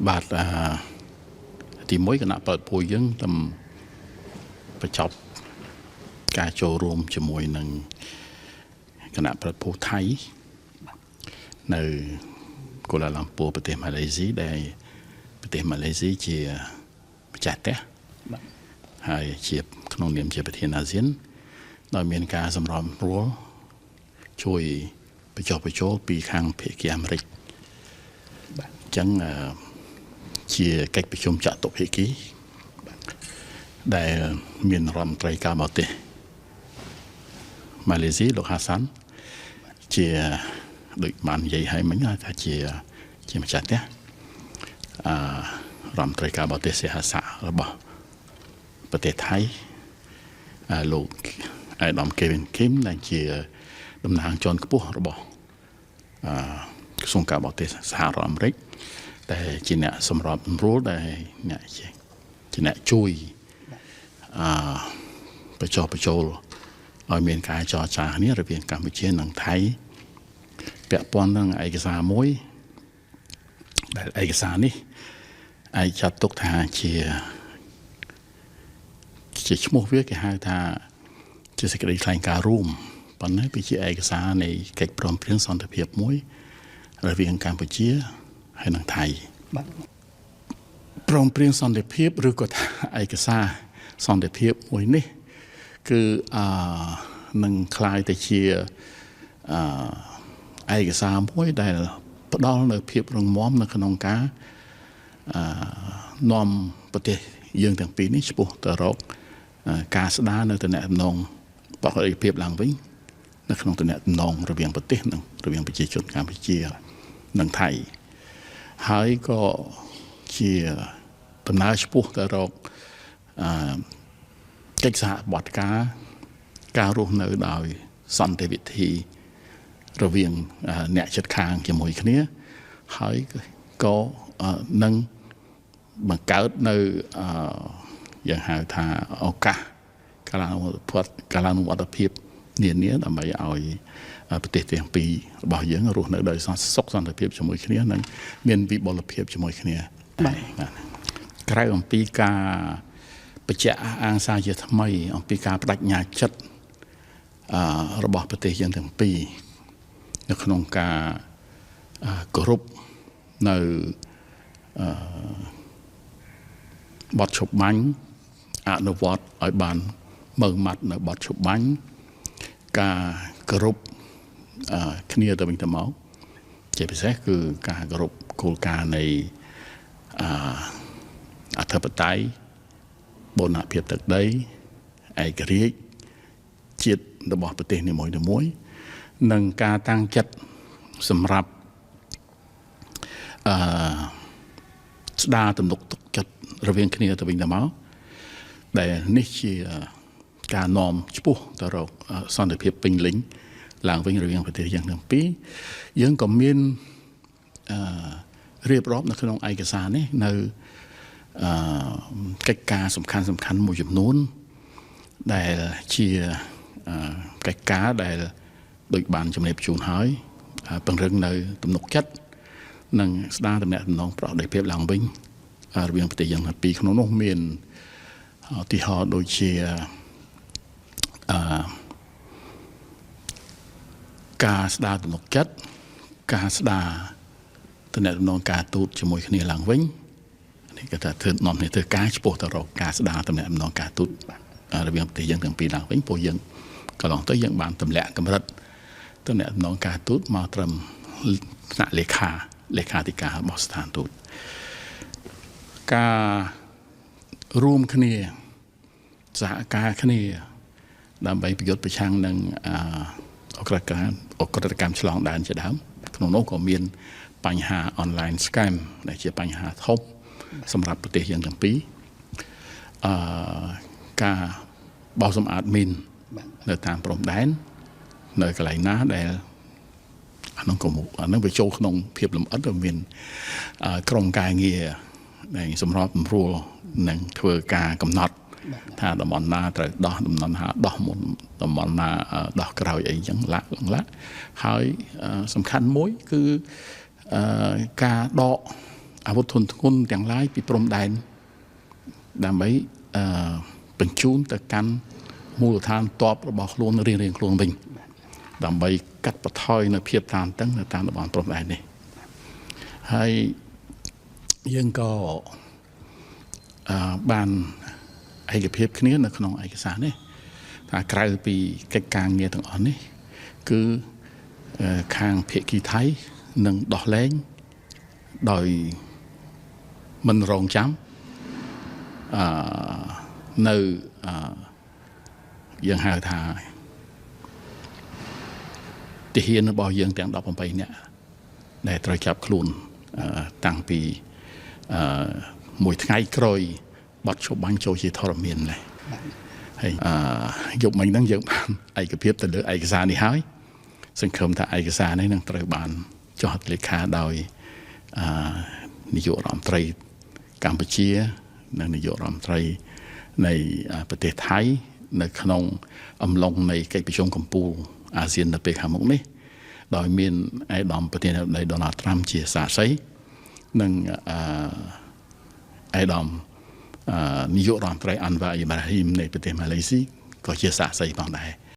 បាទទីមួយគណៈបដពុយយើងតាមបញ្ចប់ការចូលរួមជាមួយនឹងគណៈប្រតិភូថៃនៅកូឡាឡាំពូប្រទេសម៉ាឡេស៊ីដែលប្រទេសម៉ាឡេស៊ីជាម្ចាស់ផ្ទះហើយជាក្នុងនាមជាប្រធានអាស៊ានដោយមានការសម្របសម្រួលជួយបញ្ចុះបញ្ចូលពីខាងភាគីអាមេរិកអញ្ចឹងជាកិច្ចប្រជុំចតុភាគីដែលមានរដ្ឋមន្ត្រីការបរទេសម៉ាឡេស៊ីលោកហាសាន់ជាដូចបាននិយាយឲ្យមិញថាជាម្ចាស់ផ្ទះរដ្ឋមន្ត្រីការបរទេសសិហាសារបស់ប្រទេសថៃលោកអាយដាមកេវិនគីមដែលជាតំណាងជាន់ខ្ពស់របស់ក្រសួងការបរទេសសហរដ្ឋអាមេរិកតែជាអ្នកសម្របសម្រួលដែលអ្នកជាអ្នកជួយបញ្ចុះបញ្ចូលឲ្យមានការចរចាគ្នារវាងកម្ពុជានិងថៃពាក់ព័ន្ធនឹងឯកសារមួយដែលឯកសារនេះឯកចាត់ទុកថាជាឈ្មោះវាគេហៅថាជាសេចក្តីថ្លែងការណ៍រួមប៉ុន្តែវាជាឯកសារនៃកិច្ចព្រមព្រៀងសន្តិភាពមួយរវាងកម្ពុជាហើយនិងថៃព្រមព្រៀងសន្តិភាពឬក៏ថាឯកសារសន្តិភាពមួយនេះគឺនឹងคล้ายទៅជាឯកសារមួយដែលផ្ដល់នូវភាពរឹងមាំនៅក្នុងការនាំប្រទេសយើងទាំងពីរនេះឆ្ពោះទៅរកការស្ដារនៅតំណែងបរិយាភាពឡើងវិញនៅក្នុងតំណែងរវាងប្រទេសនិងរវាងប្រជាជនកម្ពុជានិងថៃហើយក៏ជាដំណើរឆ្ពោះទៅរកកិច្ចសហបត្តិការរស់នៅដោយសន្តិវិធីរវាងអ្នកជិតខាងជាមួយគ្នាហើយក៏នឹងបង្កើតនៅយ៉ាងហៅថាឱកាសកាលានុវត្តភាពនានាដើម្បីឲ្យប្រទេសទាំងពីររបស់យើងរស់នៅដោយសុខសន្តិភាពជាមួយគ្នានិងមានវិបុលភាពជាមួយគ្នាបាទក្រៅអំពីការបញ្ជាក់អះអាងសារជាថ្មីអំពីការបដិញ្ញាចិត្តរបស់ប្រទេសយើងទាំងពីរនៅក្នុងការគោរពនៅបទឈប់បាញ់អនុវត្តឲ្យបានម៉ឺងម៉ាត់នៅបទឈប់បាញ់ការគោរពគ្នាទៅវិញទៅមកជាពិសេសគឺការគោរពគោលការណ៍នៃអធិបតេយ្យបូរណភាពទឹកដីឯករាជ្យជាតិរបស់ប្រទេសនីមួយៗនិងការតាំងចិត្តសម្រាប់ស្ដារទំនុកទុកចិត្តរវាងគ្នាទៅវិញទៅមកដែលនេះជាការនាំឆ្ពោះទៅរកសន្តិភាពពេញលេញឡើងវិញរវាងប្រទេសយើងទាំងពីរយើងក៏មានរៀបរាប់នៅក្នុងឯកសារនេះនៅកិច្ចការសំខាន់មួយចំនួនដែលជាកិច្ចការដែលដូចបានជំរាបជូនហើយពង្រឹងនៅទំនុកចិត្តនិងស្ដារតំណែងប្រតិភិបឡើងវិញរវាងប្រទេសយើងទាំងពីរក្នុងនោះមានឧទាហរណ៍ដូចជាការស្ដារទំនុកចិត្តការស្ដារតំណែងការទូតជាមួយគ្នាឡើងវិញនេះគេថាធ្វើនាំគ្នាធ្វើការឆ្ពោះទៅរកការស្ដារតំណែងការទូតរវាងប្រទេសយើងទាំងពីរឡើងវិញព្រោះយើងកន្លងទៅយើងបានទម្លាក់កម្រិតតំណែងការទូតមកត្រឹមថ្នាក់លេខាធិការរបស់ស្ថានទូតការរួមគ្នាសហការគ្នាដើម្បីប្រយុទ្ធប្រឆាំងនឹងអក្រិតកម្មឆ្លងដែនជាដើមក្នុងនោះក៏មានបញ្ហា online scam ដែលជាបញ្ហាធំសម្រាប់ប្រទេសយើងទាំងពីរការបោសសម្អាតមីននៅតាមព្រំដែននៅកន្លែងណាដែលអានឹងវាចូលក្នុងភាពលម្អិតដែលមានក្រុមការងារដែលសម្របសម្រួលនឹងធ្វើការកំណត់ថាតំបន់ណាត្រូវដោះតំបន់ណាដោះមុនតំបន់ណាដោះក្រោយអីចឹងឡាក់ហើយសំខាន់មួយគឺការដក អាវុធធនធ្ងន់ទាំងឡាយពីព្រំដែនដើម្បីបញ្ជូនទៅកាន់មូលដ្ឋានទ័ពរបស់ខ្លួនរៀងៗខ្លួនវិញដើម្បីកាត់បន្ថយនៅភាពតានតឹងនៅតាមតំបន់ព្រំដែននេះហើយយើងក៏បានឯកភាពគ្នានៅក្នុងឯកសារនេះថាក្រៅពីកិច្ចការងារទាំងអស់នេះគឺខាងភាគីថៃនឹងដោះលែងដោយមិនរងចាំនៅយើងហៅថាទាហានរបស់យើងទាំង18នាក់ដែលត្រូវចាប់ខ្លួនតាំងពីមួយថ្ងៃក្រោយបាត់ឈប់បាញ់ចូលជាធរមាននេះហើយយប់មិញហ្នឹងយើងបានឯកភាពទៅលើឯកសារនេះហើយសង្ឃឹមថាឯកសារនេះនឹងត្រូវបានចុះហត្ថលេខាដោយនាយករដ្ឋមន្ត្រីកម្ពុជានិងនាយករដ្ឋមន្ត្រីនៃប្រទេសថៃនៅក្នុងអំឡុងនៃកិច្ចប្រជុំកំពូលអាស៊ាននៅពេលខាងមុខនេះដោយមានឯកឧត្តមប្រធានាធិបតី Donald Trump ជាសាក្សីនិងឯកឧត្តមនាយករដ្ឋមន្ត្រី Anwar Ibrahim នៃប្រទេសម៉ាឡេស៊ីក៏ជាសាក្សីផងដែរ